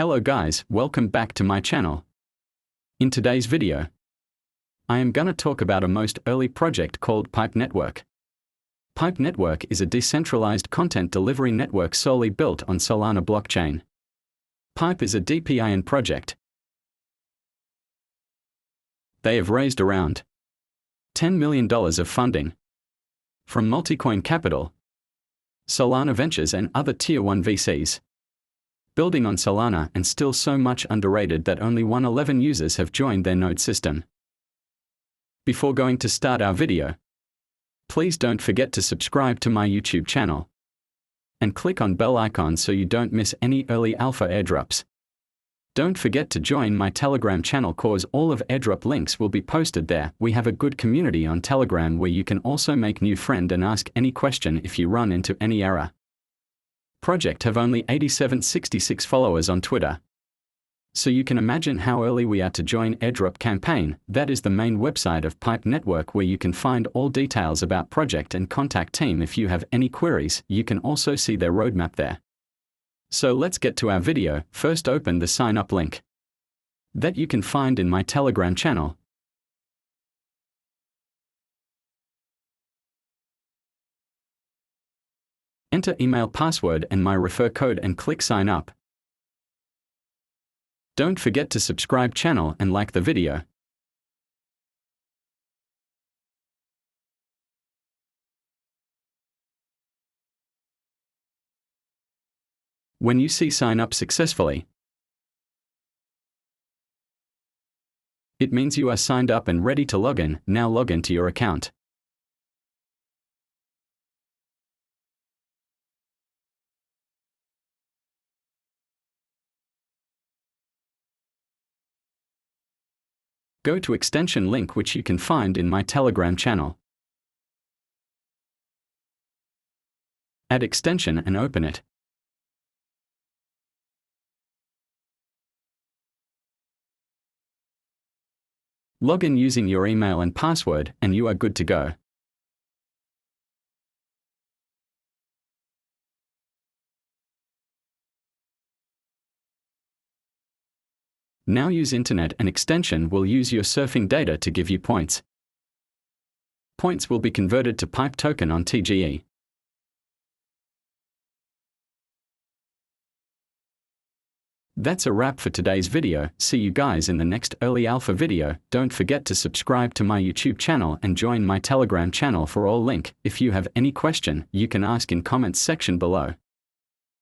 Hello guys, welcome back to my channel. In today's video, I am gonna talk about a most early project called Pipe Network. Pipe Network is a decentralized content delivery network solely built on Solana blockchain. Pipe is a DeFi project. They have raised around $10 million of funding from Multicoin Capital, Solana Ventures and other Tier 1 VCs. Building on Solana and still so much underrated that only 111 users have joined their node system. Before going to start our video, please don't forget to subscribe to my YouTube channel and click on bell icon so you don't miss any early alpha airdrops. Don't forget to join my Telegram channel cause all of airdrop links will be posted there. We have a good community on Telegram where you can also make new friend and ask any question if you run into any error. Project have only 8766 followers on Twitter. So you can imagine how early we are to join airdrop campaign. That is the main website of Pipe Network where you can find all details about project and contact team if you have any queries. You can also see their roadmap there. So let's get to our video. First open the sign up link that you can find in my Telegram channel. Enter email password and my refer code and click sign up. Don't forget to subscribe channel and like the video. When you see sign up successfully, it means you are signed up and ready to log in. Now log into your account. Go to extension link which you can find in my Telegram channel. Add extension and open it. Log in using your email and password and you are good to go. Now use internet and extension will use your surfing data to give you points. Points will be converted to Pipe token on TGE. That's a wrap for today's video. See you guys in the next early alpha video. Don't forget to subscribe to my YouTube channel and join my Telegram channel for all link. If you have any question, you can ask in comments section below.